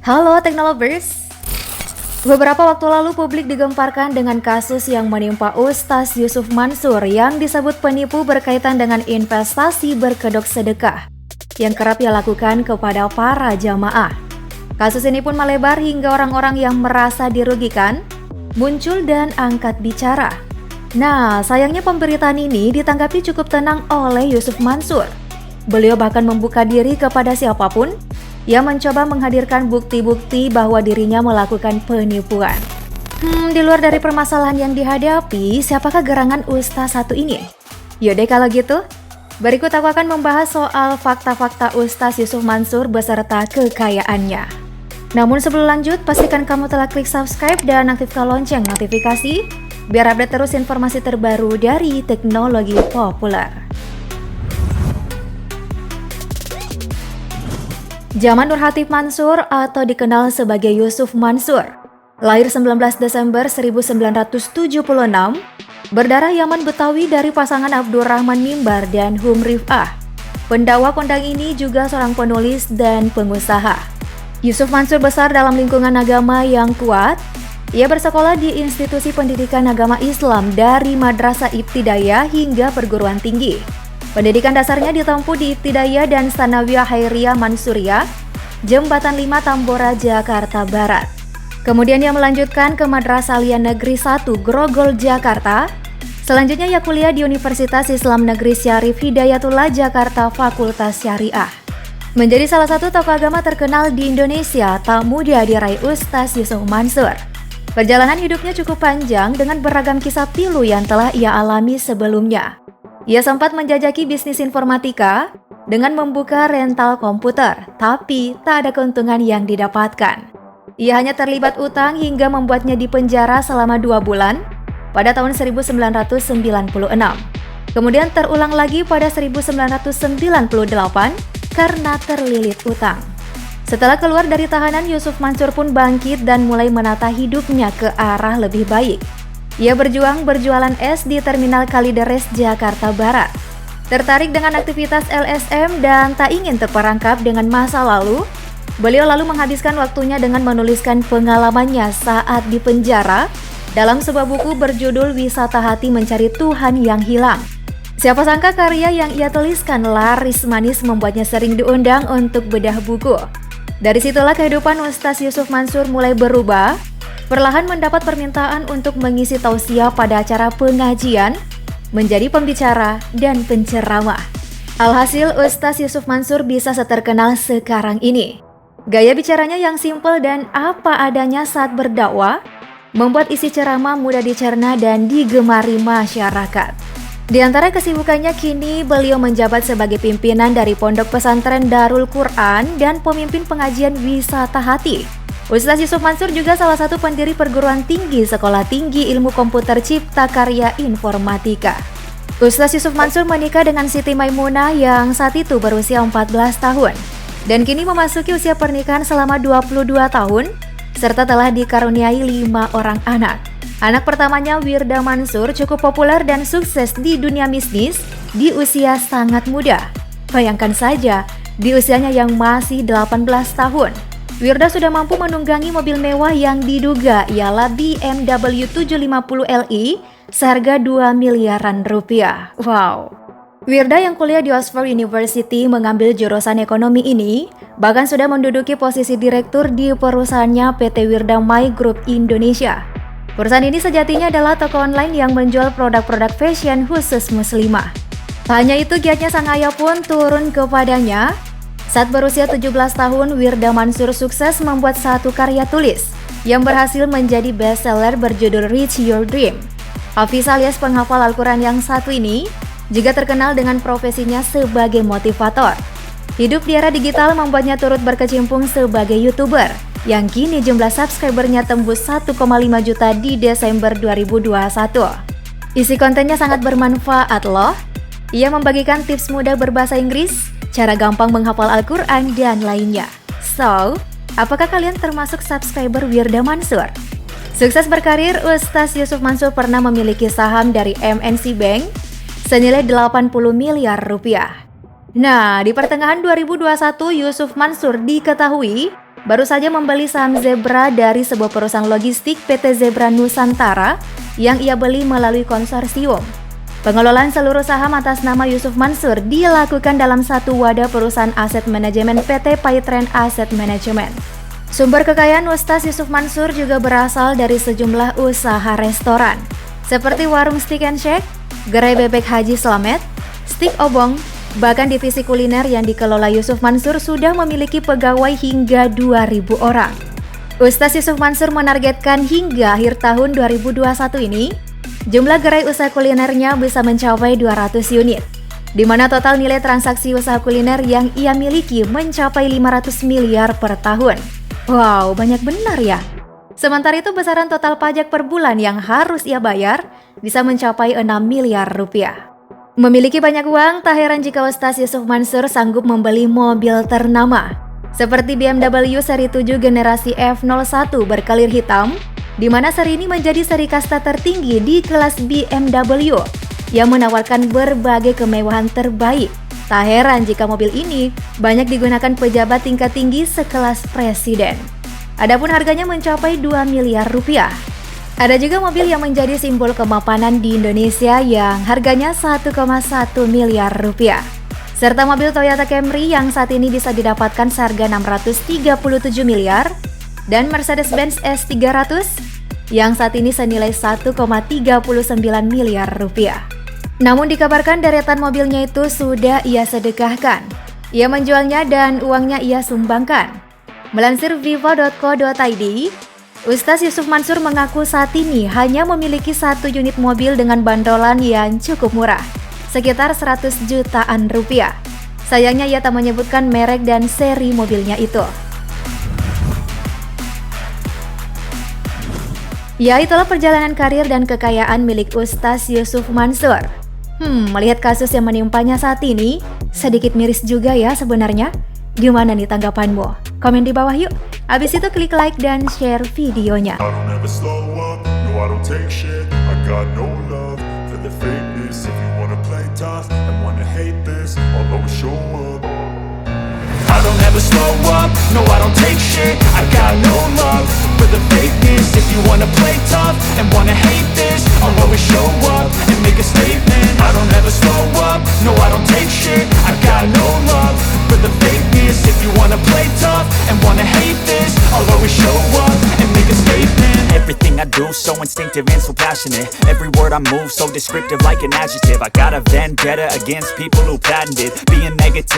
Halo Teknolovers. Beberapa waktu lalu publik digemparkan dengan kasus yang menimpa Ustaz Yusuf Mansur yang disebut penipu berkaitan dengan investasi berkedok sedekah yang kerap ia lakukan kepada para jamaah. Kasus ini pun melebar hingga orang-orang yang merasa dirugikan muncul dan angkat bicara. Nah, sayangnya pemberitaan ini ditanggapi cukup tenang oleh Yusuf Mansur. Beliau bahkan membuka diri kepada siapapun yang mencoba menghadirkan bukti-bukti bahwa dirinya melakukan penipuan. Di luar dari permasalahan yang dihadapi, siapakah gerangan Ustaz satu ini? Yaudah kalau gitu, berikut aku akan membahas soal fakta-fakta Ustaz Yusuf Mansur beserta kekayaannya. Namun sebelum lanjut, pastikan kamu telah klik subscribe dan aktifkan lonceng notifikasi biar update terus informasi terbaru dari teknologi populer. Zaman Nurhatif Mansur atau dikenal sebagai Yusuf Mansur, lahir 19 Desember 1976, berdarah Yaman Betawi dari pasangan Abdurrahman Mimbar dan Hum Rif'ah. Pendakwa kondang ini juga seorang penulis dan pengusaha. Yusuf Mansur besar dalam lingkungan agama yang kuat. Ia bersekolah di institusi pendidikan agama Islam dari Madrasah Ibtidaiyah hingga perguruan tinggi. Pendidikan dasarnya ditempuh di Ibtidaiyah dan Tsanawiyah Khairiyah Mansuriyah, Jembatan 5 Tambora, Jakarta Barat. Kemudian ia melanjutkan ke Madrasah Aliyah Negeri 1 Grogol, Jakarta. Selanjutnya ia kuliah di Universitas Islam Negeri Syarif Hidayatullah, Jakarta, Fakultas Syariah. Menjadi salah satu tokoh agama terkenal di Indonesia, tak mudah diraih Ustaz Yusuf Mansur. Perjalanan hidupnya cukup panjang dengan beragam kisah pilu yang telah ia alami sebelumnya. Ia sempat menjajaki bisnis informatika dengan membuka rental komputer, tapi tak ada keuntungan yang didapatkan. Ia hanya terlibat utang hingga membuatnya dipenjara selama 2 bulan pada tahun 1996. Kemudian terulang lagi pada 1998 karena terlilit utang. Setelah keluar dari tahanan, Yusuf Mansur pun bangkit dan mulai menata hidupnya ke arah lebih baik. Ia berjuang berjualan es di Terminal Kalideres, Jakarta Barat. Tertarik dengan aktivitas LSM dan tak ingin terperangkap dengan masa lalu, beliau lalu menghabiskan waktunya dengan menuliskan pengalamannya saat di penjara dalam sebuah buku berjudul Wisata Hati Mencari Tuhan yang Hilang. Siapa sangka karya yang ia tuliskan laris manis membuatnya sering diundang untuk bedah buku. Dari situlah kehidupan Ustaz Yusuf Mansur mulai berubah. Perlahan mendapat permintaan untuk mengisi tausiah pada acara pengajian, menjadi pembicara dan penceramah. Alhasil Ustaz Yusuf Mansur bisa seterkenal sekarang ini. Gaya bicaranya yang simpel dan apa adanya saat berdakwah, membuat isi ceramah mudah dicerna dan digemari masyarakat. Di antara kesibukannya kini, beliau menjabat sebagai pimpinan dari Pondok Pesantren Darul Quran dan pemimpin pengajian Wisata Hati. Ustaz Yusuf Mansur juga salah satu pendiri perguruan tinggi Sekolah Tinggi Ilmu Komputer Cipta Karya Informatika. Ustaz Yusuf Mansur menikah dengan Siti Maimunah yang saat itu berusia 14 tahun dan kini memasuki usia pernikahan selama 22 tahun serta telah dikaruniai 5 orang anak. Anak pertamanya Wirda Mansur cukup populer dan sukses di dunia bisnis di usia sangat muda. Bayangkan saja, di usianya yang masih 18 tahun. Wirda sudah mampu menunggangi mobil mewah yang diduga ialah BMW 750 Li seharga 2 miliaran rupiah. Wow. Wirda yang kuliah di Oxford University mengambil jurusan ekonomi ini bahkan sudah menduduki posisi direktur di perusahaannya PT Wirda My Group Indonesia. Perusahaan ini sejatinya adalah toko online yang menjual produk-produk fashion khusus muslimah. Tak hanya itu, giatnya sang ayah pun turun kepadanya. Saat berusia 17 tahun, Wirda Mansur sukses membuat satu karya tulis yang berhasil menjadi bestseller berjudul Reach Your Dream. Hafiz alias penghafal Al-Quran yang satu ini juga terkenal dengan profesinya sebagai motivator. Hidup di era digital membuatnya turut berkecimpung sebagai YouTuber yang kini jumlah subscribernya tembus 1,5 juta di Desember 2021. Isi kontennya sangat bermanfaat loh. Ia membagikan tips mudah berbahasa Inggris, cara gampang menghafal Al-Quran, dan lainnya. So, apakah kalian termasuk subscriber Wirda Mansur? Sukses berkarir, Ustaz Yusuf Mansur pernah memiliki saham dari MNC Bank senilai 80 miliar rupiah. Nah, di pertengahan 2021, Yusuf Mansur diketahui baru saja membeli saham Zebra dari sebuah perusahaan logistik PT Zebra Nusantara yang ia beli melalui konsorsium. Pengelolaan seluruh saham atas nama Yusuf Mansur dilakukan dalam satu wadah perusahaan aset manajemen PT Paytrend Asset Management. Sumber kekayaan Ustaz Yusuf Mansur juga berasal dari sejumlah usaha restoran, seperti warung Steak and Shake, gerai bebek Haji Slamet, Steak Obong, bahkan divisi kuliner yang dikelola Yusuf Mansur sudah memiliki pegawai hingga 2.000 orang. Ustaz Yusuf Mansur menargetkan hingga akhir tahun 2021 ini, jumlah gerai usaha kulinernya bisa mencapai 200 unit, di mana total nilai transaksi usaha kuliner yang ia miliki mencapai 500 miliar per tahun. Wow, banyak benar ya. Sementara itu besaran total pajak per bulan yang harus ia bayar bisa mencapai 6 miliar rupiah. Memiliki banyak uang, tak heran jika Ustaz Yusuf Mansur sanggup membeli mobil ternama, seperti BMW seri 7 generasi F01 berkalir hitam, di mana seri ini menjadi seri kasta tertinggi di kelas BMW yang menawarkan berbagai kemewahan terbaik. Tak heran jika mobil ini banyak digunakan pejabat tingkat tinggi sekelas presiden. Adapun harganya mencapai 2 miliar rupiah. Ada juga mobil yang menjadi simbol kemapanan di Indonesia yang harganya 1,1 miliar rupiah. Serta mobil Toyota Camry yang saat ini bisa didapatkan seharga 637 miliar dan Mercedes-Benz S300 yang saat ini senilai 1,39 miliar rupiah. Namun dikabarkan deretan mobilnya itu sudah ia sedekahkan. Ia menjualnya dan uangnya ia sumbangkan. Melansir viva.co.id, Ustaz Yusuf Mansur mengaku saat ini hanya memiliki 1 unit mobil dengan bandolan yang cukup murah, sekitar 100 jutaan rupiah. Sayangnya ia tak menyebutkan merek dan seri mobilnya itu. Ya, itulah perjalanan karir dan kekayaan milik Ustaz Yusuf Mansur. Melihat kasus yang menimpanya saat ini, sedikit miris juga ya sebenarnya. Gimana nih tanggapanmu? Komen di bawah yuk. Abis itu klik like dan share videonya. I don't ever slow up, no I don't take shit. I got no love for the fakeness. If you wanna play tough and wanna hate this, I'll always show up and make a statement. I don't ever slow up, no I don't take shit. I got no love for the fakeness. If you wanna play tough and wanna hate this, I'll always show up and make a statement. Everything I do so instinctive and so passionate. Every word I move so descriptive like an adjective. I got a vendetta against people who patented being negative.